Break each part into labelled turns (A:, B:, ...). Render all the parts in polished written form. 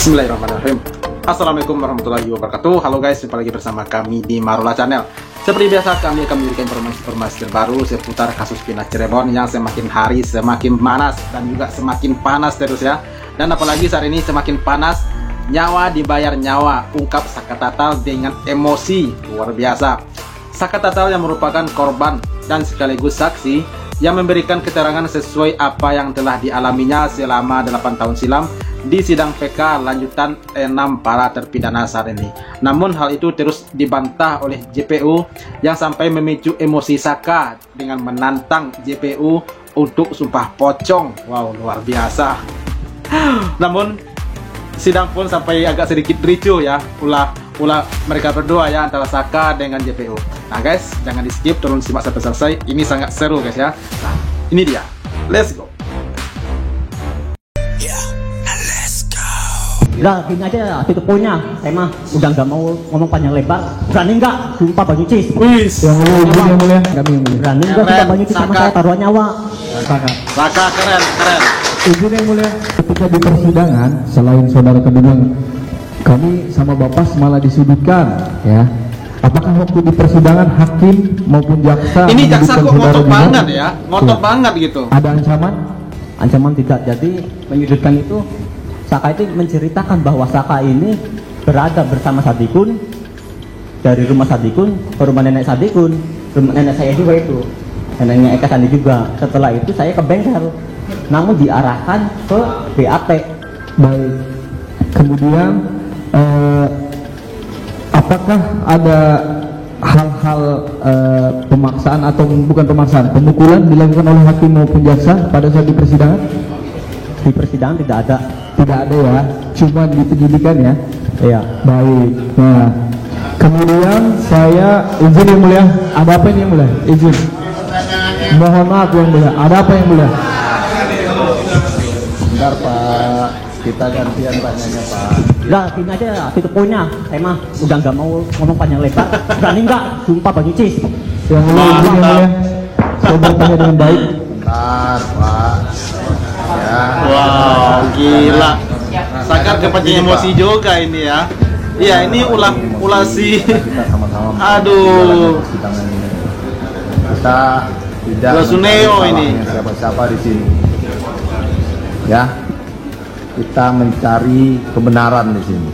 A: Bismillahirrahmanirrahim. Assalamualaikum warahmatullahi wabarakatuh. Halo guys, jumpa lagi bersama kami di Marula Channel. Seperti biasa, kami akan memberikan informasi terbaru seputar kasus Pindah Cirebon yang semakin hari semakin panas dan juga semakin panas terus ya. Dan apalagi saat ini semakin panas, nyawa dibayar nyawa, ungkap Saka Tatal dengan emosi luar biasa. Saka Tatal yang merupakan korban dan sekaligus saksi yang memberikan keterangan sesuai apa yang telah dialaminya selama 8 tahun silam di sidang PK lanjutan 6 para terpidana saat ini. Namun hal itu terus dibantah oleh JPU yang sampai memicu emosi Saka dengan menantang JPU untuk sumpah pocong. Wow, luar biasa. Namun sidang pun sampai agak sedikit ricuh ya, ulah mereka berdua ya, antara Saka dengan JPU. Nah guys, jangan di skip, turun simak sampai selesai. Ini sangat seru guys ya. Nah, ini dia. Let's go.
B: Udah gini aja ya, titik poinnya. Saya mah udah nggak mau ngomong panjang lebar. Berani nggak? Sumpah Bang Yucis.
A: Wis.
B: Yang mulia. Kami yang mulia. Berani nggak sumpah Bang Yucis sama saya taruhan nyawa?
A: Saka keren.
C: Izin yang mulia. Ketika di persidangan, selain saudara bilang kami sama Bapak malah disudutkan, ya. Apakah waktu di persidangan hakim maupun jaksa?
A: Ini jaksa kok ngotot banget ya, ngotot banget gitu.
C: Ada ancaman?
B: Ancaman tidak. Jadi menyudutkan itu. Saka itu menceritakan bahwa Saka ini berada bersama Sadikun dari rumah Sadikun ke rumah nenek Sadikun, rumah nenek saya juga itu, neneknya Eka Sandi juga. Setelah itu saya ke bengkel, namun diarahkan ke BAP.
C: Baik. Kemudian apakah ada hal-hal pemaksaan atau bukan pemaksaan, pemukulan dilakukan oleh hakim maupun jaksa pada saat di persidangan?
B: Di persidangan tidak ada.
C: Tidak ada ya, cuma di penyidikan ya.
B: Iya.
C: Baik. Nah, kemudian saya izin yang mulia. Ada apa ini yang mulia? Izin. Mohon maaf yang mulia. Ada apa yang mulia?
D: Bentar Pak, kita gantian tanyanya Pak.
B: Udah gini aja ya, titik poinnya. Saya mah udah nggak mau ngomong panjang lebar. Berani nggak? Sumpah Bang Yucis.
C: Yang mulia, izin yang mulia. Saya bertanya dengan baik.
D: Bentar Pak. Ya.
A: Wow, gila. Sakar kepancing emosi juga ini ya. Iya, ini ulah si.
D: Kita sama-sama.
A: Aduh.
D: Persidangan ini. Kita tidak
A: Dua Suneo
D: mencari
A: ini.
D: salahnya siapa-siapa di sini. Ya. Kita mencari kebenaran di sini.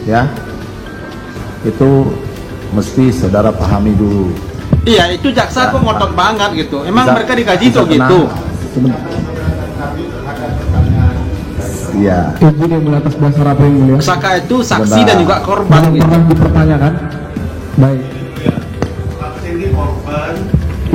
D: Ya. Itu mesti saudara pahami dulu.
A: Iya, itu jaksa kok ngotot banget gitu. Emang
D: Bisa-
A: mereka dikaji
D: bisa
A: tuh gitu.
D: tenang. Sebentar. Iya.
C: Izin yang mulia atas dasar apa yang mulia?
A: Saka itu saksi
D: Benar.
A: dan juga korban
C: Yang
A: gitu.
C: pernah dipertanyakan. Baik.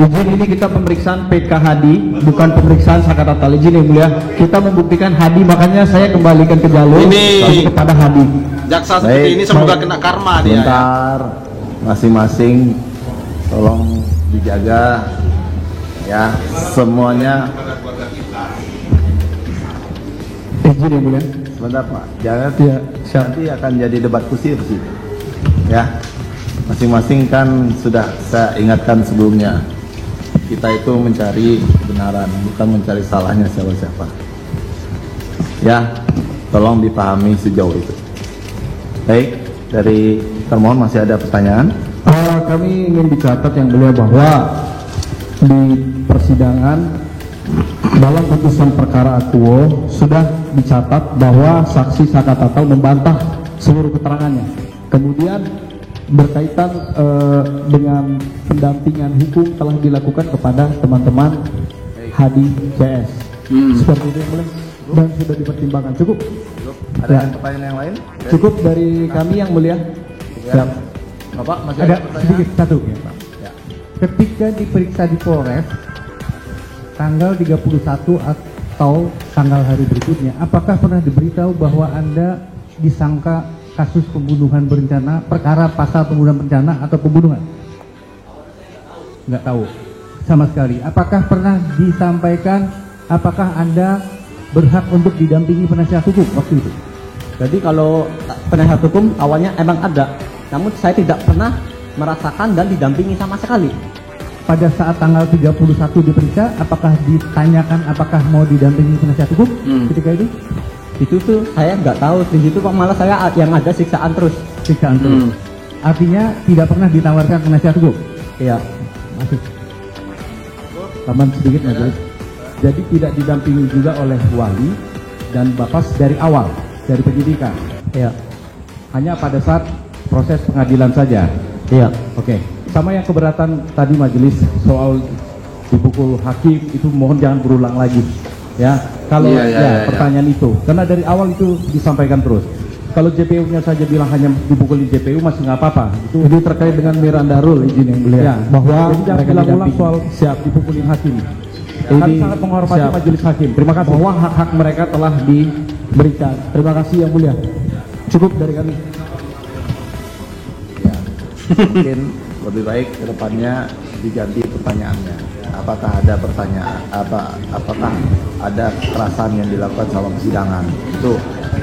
C: Izin ini kita pemeriksaan PK Hadi, bukan pemeriksaan Saka Tatal. Izin yang mulia, kita membuktikan Hadi, makanya saya kembalikan ke jalur
A: Ini.
C: kepada Hadi.
A: Jaksa seperti
D: Baik.
A: ini semoga
C: Baik.
A: kena karma dia. Ya.
D: Sebentar, masing-masing tolong dijaga ya, semuanya.
C: Izin yang mulia.
D: Sebentar Pak, jangan
C: Ya, siap.
D: nanti akan jadi debat kusir sih. Ya, masing-masing kan sudah saya ingatkan sebelumnya. Kita itu mencari kebenaran, bukan mencari salahnya siapa-siapa. Ya, tolong dipahami sejauh itu. Baik, dari termohon masih ada pertanyaan?
C: Kami ingin dicatat yang mulia bahwa di persidangan dalam putusan perkara akuo sudah dicatat bahwa saksi Saka Tatal membantah seluruh keterangannya. Kemudian berkaitan dengan pendampingan hukum telah dilakukan kepada teman-teman Hadi CS. Seperti itu yang mulia, dan sudah dipertimbangkan. Cukup?
D: Ada
C: Ya.
D: pertanyaan yang lain?
C: Cukup dari kami yang mulia. Siap.
D: Bapak masih
E: Ada
D: ada
E: sedikit
D: pertanyaan?
E: satu ya Pak.
D: Ya.
E: Ketika diperiksa di Polres tanggal 31 atau tanggal hari berikutnya, apakah pernah diberitahu bahwa Anda disangka kasus pembunuhan berencana, perkara pasal pembunuhan berencana atau pembunuhan? Nggak tahu sama sekali. Apakah pernah disampaikan apakah Anda berhak untuk didampingi penasihat hukum waktu itu?
B: Jadi kalau penasihat hukum awalnya emang ada, namun saya tidak pernah merasakan dan didampingi sama sekali.
E: Pada saat tanggal 31 diperiksa, apakah ditanyakan apakah mau didampingi penasihat hukum ketika itu?
B: Itu tuh saya nggak tahu, di situ Pak, malah saya yang ada siksaan terus.
E: Siksaan terus. Artinya tidak pernah ditawarkan penasihat hukum.
B: Iya.
E: Masuk. Tambahan sedikit majelis. Jadi tidak didampingi juga oleh wali dan Bapak dari awal, dari penyidikan.
B: Iya.
E: Hanya pada saat proses pengadilan saja.
B: Iya.
E: Oke. Sama yang keberatan tadi majelis soal dipukul hakim itu mohon jangan berulang lagi. Ya. Kalau pertanyaan itu, karena dari awal itu disampaikan terus. Kalau JPU-nya saja bilang hanya dipukul di JPU masih nggak apa-apa. Itu
C: Jadi terkait dengan Miranda Rule izin yang mulia,
E: ya,
C: bahwa
E: jadi jangan
C: mereka
E: bilang-ulang
C: didampingi.
E: soal siap dipukulin hakim.
C: Ini
E: Kami sangat menghormati
C: siap.
E: majelis hakim. Terima kasih.
C: Bahwa hak-hak mereka telah diberikan. Terima kasih yang mulia. Cukup dari kami.
D: Ya, mungkin lebih baik ke depannya diganti pertanyaannya. Apakah ada pertanyaan, apakah ada kekerasan yang dilakukan selama persidangan? Itu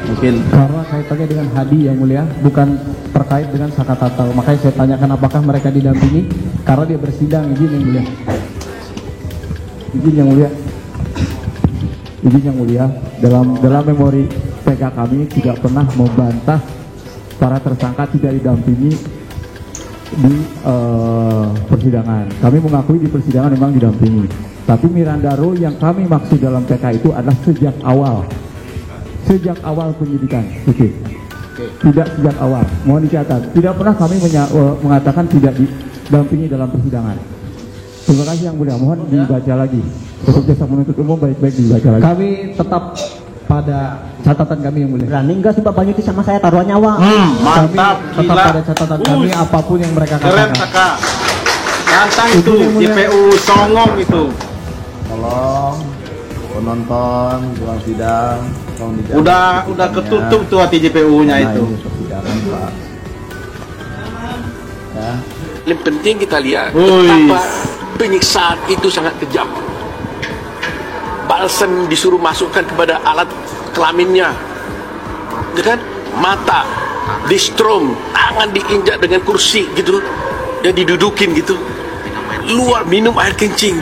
D: mungkin
C: Karena kaitannya dengan Hadi yang mulia, bukan terkait dengan Saka Tatal. Makanya saya tanyakan apakah mereka didampingi karena dia bersidang. Izin yang mulia. Izin yang mulia. Izin yang mulia. Dalam memori PK kami tidak pernah membantah para tersangka tidak didampingi di persidangan. Kami mengakui di persidangan memang didampingi. Tapi Miranda Rule yang kami maksud dalam PK itu adalah sejak awal. Sejak awal penyidikan. Oke. Tidak sejak awal. Mohon dicatat. Tidak pernah kami mengatakan tidak didampingi dalam persidangan. Terima kasih yang mulia. Mohon dibaca lagi. Untuk jasa penuntut umum baik-baik dibaca lagi. Kami tetap pada catatan kami yang mulia.
B: Berani enggak sih Pak Banyuti sama saya taruhan nyawa?
A: Mantap,
C: Kami tetap
A: gila.
C: pada catatan kami apapun yang mereka
A: Keren
C: katakan.
A: Saka. Gantang itu,
C: yang mulia.
A: JPU songong itu.
D: tolong penonton ruang sidang tolong dijaga
A: Udah
D: ketertibannya.
A: ketutup tuh hati JPU-nya
D: Karena
A: itu.
D: ini persidangan, Pak. Ya.
F: Yang penting kita lihat
A: Wih.
F: betapa penyiksaan itu sangat kejam. Balsam disuruh masukkan kepada alat kelaminnya, ya kan? Mata distrom, tangan diinjak dengan kursi gitu, dan didudukin gitu. Luar minum air kencing.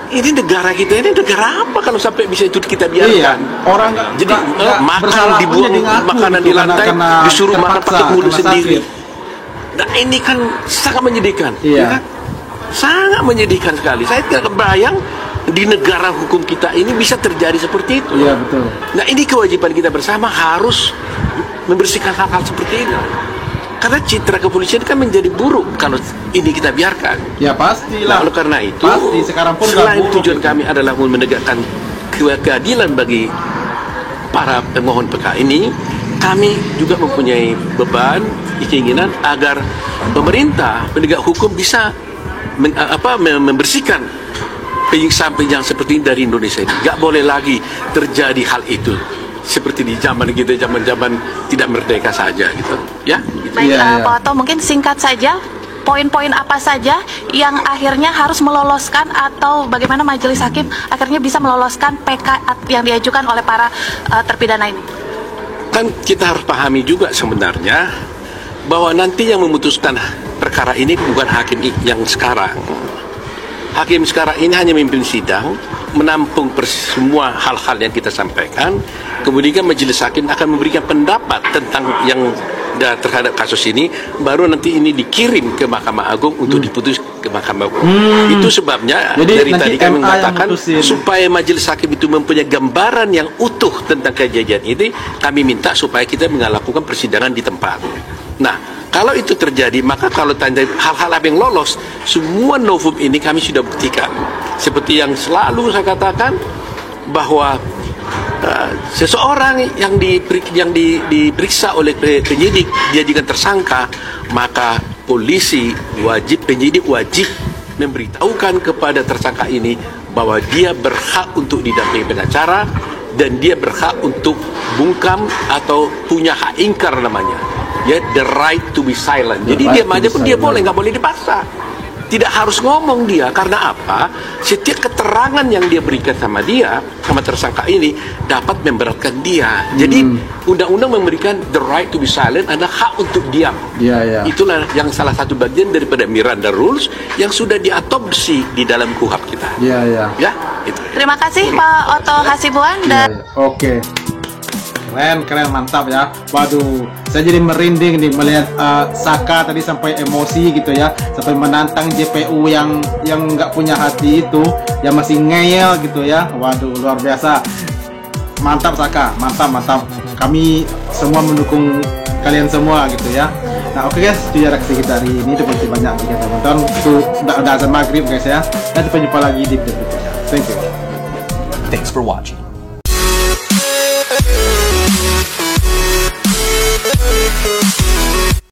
F: Ini negara kita ini negara apa kalau sampai bisa itu kita
A: Iya,
F: biarkan?
A: orang
F: Jadi makan
A: bersalah pun
F: dibuang
A: jadi ngaku
F: makanan
A: gitu,
F: di lantai,
A: karena
F: disuruh makan
A: terpaksa,
F: pakai mulut
A: karena
F: sendiri.
A: sakit.
F: Nah ini kan sangat menyedihkan,
A: Iya.
F: ya kan? Sangat menyedihkan sekali. Saya tidak kebayang di negara hukum kita ini bisa terjadi seperti itu.
A: Iya, betul.
F: Nah ini kewajiban kita bersama harus membersihkan hal-hal seperti ini. Karena citra kepolisian kan menjadi buruk kalau ini kita biarkan.
A: Ya pastilah.
F: Nah, oleh karena itu,
A: Pasti sekarang pun
F: selain
A: nggak buruk
F: tujuan
A: itu.
F: kami adalah menegakkan keadilan bagi para pemohon PK ini, kami juga mempunyai beban, keinginan agar pemerintah, penegak hukum bisa membersihkan penyiksaan-penyiksaan seperti ini dari Indonesia ini. Gak boleh lagi terjadi hal itu seperti di zaman kita, zaman tidak merdeka saja gitu, ya. Gitu.
G: Baik,
A: Iya, iya.
G: Pak Oto, mungkin singkat saja, poin-poin apa saja yang akhirnya harus meloloskan atau bagaimana majelis hakim akhirnya bisa meloloskan PK yang diajukan oleh para terpidana ini?
F: Kan kita harus pahami juga sebenarnya bahwa nanti yang memutuskan perkara ini bukan hakim yang sekarang. Hakim sekarang ini hanya memimpin sidang, menampung semua hal-hal yang kita sampaikan. Kemudian majelis hakim akan memberikan pendapat tentang yang terhadap kasus ini, baru nanti ini dikirim ke Mahkamah Agung untuk diputus ke Mahkamah Agung. Itu sebabnya
A: Jadi
F: dari
A: nanti
F: tadi kami
A: MA yang
F: mengatakan
A: mutusin.
F: supaya majelis hakim itu mempunyai gambaran yang utuh tentang kejadian ini, kami minta supaya kita melakukan persidangan di tempat. Nah, kalau itu terjadi, maka kalau tanda hal-hal apa yang lolos, semua novum ini kami sudah buktikan. Seperti yang selalu saya katakan, bahwa seseorang yang diperiksa oleh penyidik, dia jika tersangka, maka polisi wajib, penyidik wajib memberitahukan kepada tersangka ini bahwa dia berhak untuk didampingi pengacara dan dia berhak untuk bungkam atau punya hak ingkar namanya, ya, the right to be silent. Jadi
A: right
F: dia
A: to
F: aja
A: be
F: pun dia
A: silent.
F: boleh, nggak boleh dipaksa. Tidak harus ngomong dia, karena apa? Setiap keterangan yang dia berikan sama dia, sama tersangka ini, dapat memberatkan dia. Jadi undang-undang memberikan the right to be silent, ada hak untuk diam.
A: Iya, iya.
F: Itulah yang salah satu bagian daripada Miranda Rules yang sudah diadopsi di dalam KUHP kita.
A: Iya, iya.
F: Ya, itu.
G: Terima kasih Pak Oto Hasibuan
A: Iya,
G: dan
A: iya. Oke. Keren, mantap ya. Waduh, saya jadi merinding nih melihat Saka tadi sampai emosi gitu ya, sampai menantang JPU yang nggak punya hati itu, yang masih ngeyel gitu ya. Waduh, luar biasa. Mantap Saka, mantap. Kami semua mendukung kalian semua gitu ya. Nah oke guys, itu ya reaksi kita hari ini. Terima kasih banyak bagi teman-teman. Itu udah azan maghrib guys ya. Dan sampai jumpa lagi di video berikutnya. Thank you.
H: Thanks for watching.